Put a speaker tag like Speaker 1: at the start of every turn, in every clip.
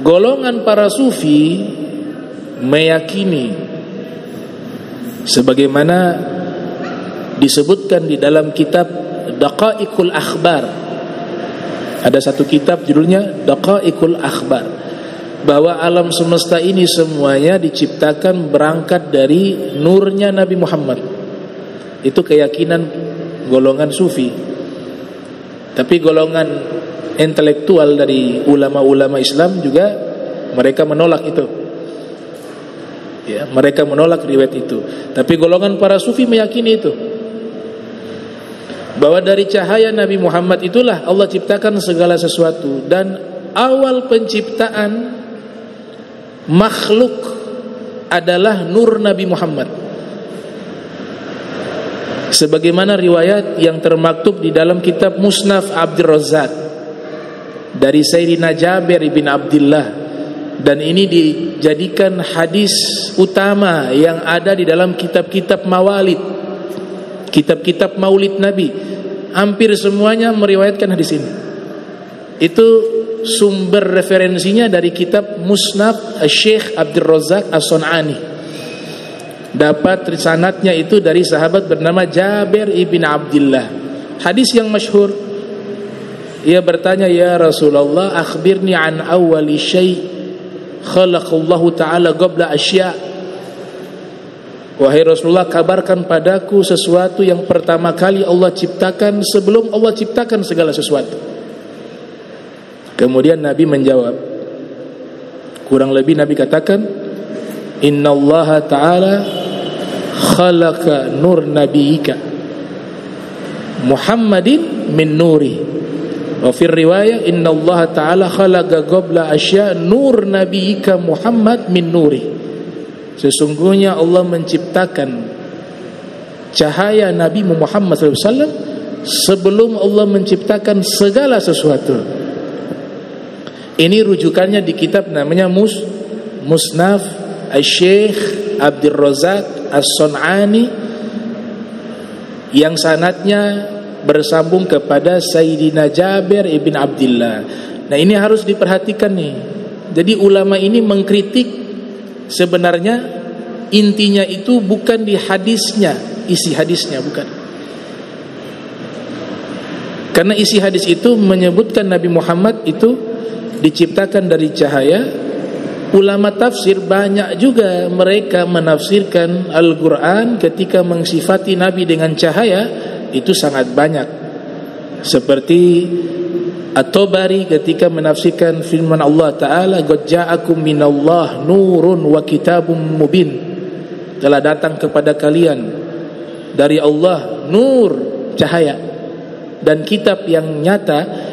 Speaker 1: Golongan para sufi meyakini sebagaimana disebutkan di dalam kitab Daqaiqul Akhbar. Ada satu kitab judulnya Daqaiqul Akhbar, bahwa alam semesta ini semuanya diciptakan berangkat dari nurnya Nabi Muhammad. Itu keyakinan golongan sufi. Tapi golongan intelektual dari ulama-ulama Islam juga mereka menolak itu. Ya, mereka menolak riwayat itu. Tapi golongan para sufi meyakini itu, bahwa dari cahaya Nabi Muhammad itulah Allah ciptakan segala sesuatu, dan awal penciptaan makhluk adalah nur Nabi Muhammad. Sebagaimana riwayat yang termaktub di dalam kitab Musnaf Abdur Razzaq dari Sayyidina Jabir bin Abdullah, dan ini dijadikan hadis utama yang ada di dalam kitab-kitab mawalid, kitab-kitab maulid Nabi. Hampir semuanya meriwayatkan hadis ini. Itu sumber referensinya dari kitab Musnaf Syekh Abdur Razzaq As-Sun'ani. Dapat sanadnya itu dari sahabat bernama Jabir ibn Abdullah. Hadis yang masyhur. Ia bertanya, "Ya Rasulullah, akhbirni an awwali syai' khalaqallahu ta'ala qabla asya'." Wahai Rasulullah, kabarkan padaku sesuatu yang pertama kali Allah ciptakan sebelum Allah ciptakan segala sesuatu. Kemudian Nabi menjawab, kurang lebih Nabi katakan, "Innallaha ta'ala khalaqa nur nabiyyika Muhammadin min nuri." Wa fi riwayah, "Innallaha ta'ala khalaqa qabla asya' nur nabiyyika Muhammad min nuri." Sesungguhnya Allah menciptakan cahaya Nabi Muhammad SAW sebelum Allah menciptakan segala sesuatu. Ini rujukannya di kitab namanya Musnaf Syekh Abdur Razzaq As-Sun'ani, yang sanadnya bersambung kepada Sayyidina Jabir ibn Abdullah. Nah, ini harus diperhatikan nih. Jadi ulama ini mengkritik, sebenarnya intinya itu bukan di hadisnya, isi hadisnya bukan. Karena isi hadis itu menyebutkan Nabi Muhammad itu diciptakan dari cahaya. Ulama tafsir banyak juga mereka menafsirkan Al-Quran ketika mensifati Nabi dengan cahaya itu sangat banyak. Seperti At-Tabari ketika menafsirkan firman Allah Ta'ala, "Qad ja'akum minallah nurun wa kitabum mubin." Telah datang kepada kalian dari Allah nur, cahaya, dan kitab yang nyata.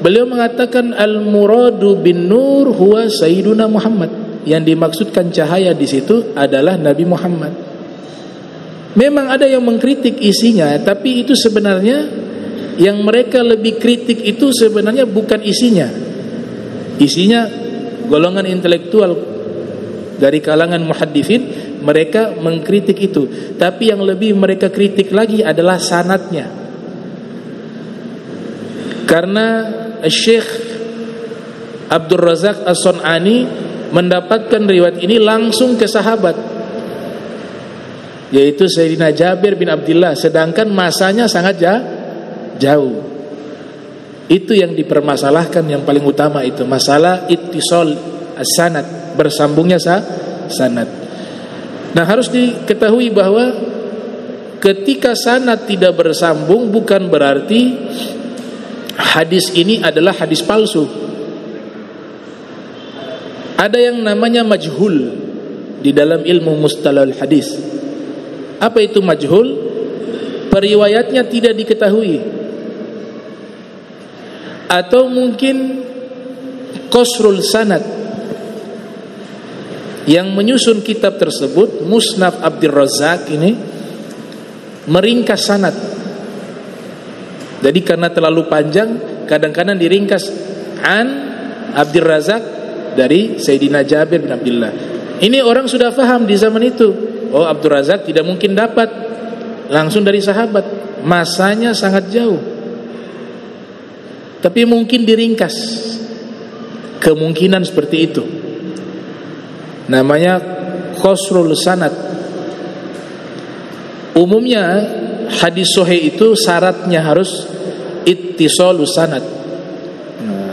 Speaker 1: Beliau mengatakan al-muradu bin nur huwa sayyiduna Muhammad. Yang dimaksudkan cahaya di situ adalah Nabi Muhammad. Memang ada yang mengkritik isinya, tapi itu sebenarnya yang mereka lebih kritik itu sebenarnya bukan isinya. Isinya golongan intelektual dari kalangan muhadditsin, mereka mengkritik itu. Tapi yang lebih mereka kritik lagi adalah sanadnya. Karena Syekh Abdur Razzaq As-Sun'ani mendapatkan riwayat ini langsung ke sahabat, yaitu Sayyidina Jabir bin Abdullah, sedangkan masanya sangat jauh. Itu yang dipermasalahkan, yang paling utama itu masalah ittisal as-sanad, bersambungnya sanad. Nah, harus diketahui bahwa ketika sanad tidak bersambung bukan berarti hadis ini adalah hadis palsu. Ada yang namanya majhul di dalam ilmu mustalahul hadis. Apa itu majhul? Periwayatnya tidak diketahui, atau mungkin qasrul sanad. Yang menyusun kitab tersebut, Musnaf Abdur Razzaq ini, meringkas sanad. Jadi karena terlalu panjang, kadang-kadang diringkas an Abdur Razzaq dari Sayyidina Jabir bin Abdullah. Ini orang sudah faham di zaman itu. Oh, Abdur Razzaq tidak mungkin dapat langsung dari sahabat, masanya sangat jauh. Tapi mungkin diringkas, kemungkinan seperti itu. Namanya qasrul sanad. Umumnya hadis sahih itu syaratnya harus ittisalus sanad.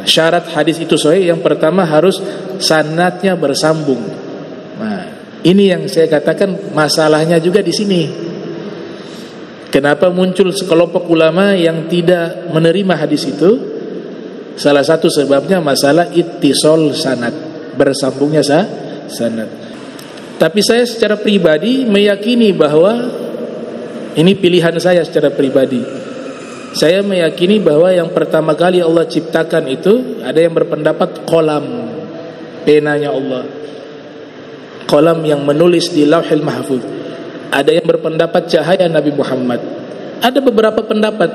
Speaker 1: Syarat hadis itu sahih yang pertama harus sanadnya bersambung. Nah, ini yang saya katakan masalahnya juga di sini. Kenapa muncul sekelompok ulama yang tidak menerima hadis itu? Salah satu sebabnya masalah ittisal sanad, bersambungnya sanad. Tapi saya secara pribadi meyakini bahwa ini pilihan saya secara pribadi. Saya meyakini bahwa yang pertama kali Allah ciptakan itu, ada yang berpendapat qalam, penanya Allah, qalam yang menulis di Lauhil Mahfuz. Ada yang berpendapat cahaya Nabi Muhammad. Ada beberapa pendapat.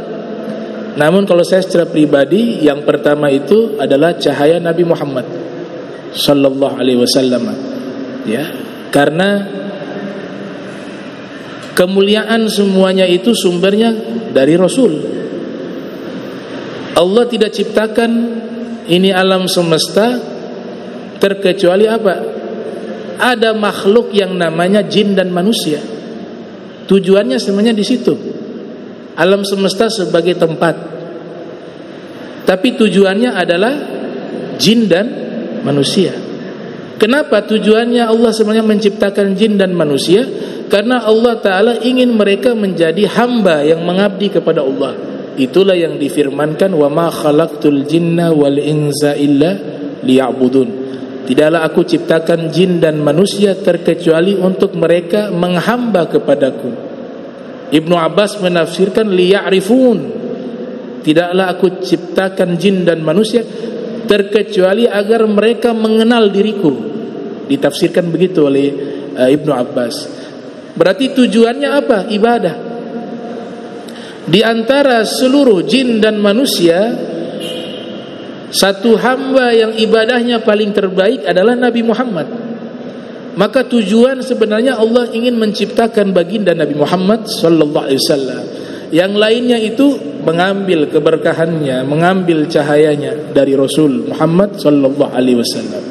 Speaker 1: Namun kalau saya secara pribadi, yang pertama itu adalah cahaya Nabi Muhammad sallallahu alaihi wasallam. Ya, karena kemuliaan semuanya itu sumbernya dari Rasul. Allah tidak ciptakan ini alam semesta terkecuali apa? Ada makhluk yang namanya jin dan manusia. Tujuannya sebenarnya di situ. Alam semesta sebagai tempat, tapi tujuannya adalah jin dan manusia. Kenapa tujuannya Allah sebenarnya menciptakan jin dan manusia? Karena Allah Ta'ala ingin mereka menjadi hamba yang mengabdi kepada Allah. Itulah yang difirmankan, wa ma khalaqtul jinna wal insa illa liya'budun. Tidaklah aku ciptakan jin dan manusia terkecuali untuk mereka menghamba kepadaku. Ibnu Abbas menafsirkan liya'rifun. Tidaklah aku ciptakan jin dan manusia terkecuali agar mereka mengenal diriku. Ditafsirkan begitu oleh Ibnu Abbas. Berarti tujuannya apa? Ibadah. Di antara seluruh jin dan manusia, satu hamba yang ibadahnya paling terbaik adalah Nabi Muhammad. Maka tujuan sebenarnya Allah ingin menciptakan baginda Nabi Muhammad sallallahu alaihi wasallam. Yang lainnya itu mengambil keberkahannya, mengambil cahayanya dari Rasul Muhammad sallallahu alaihi wasallam.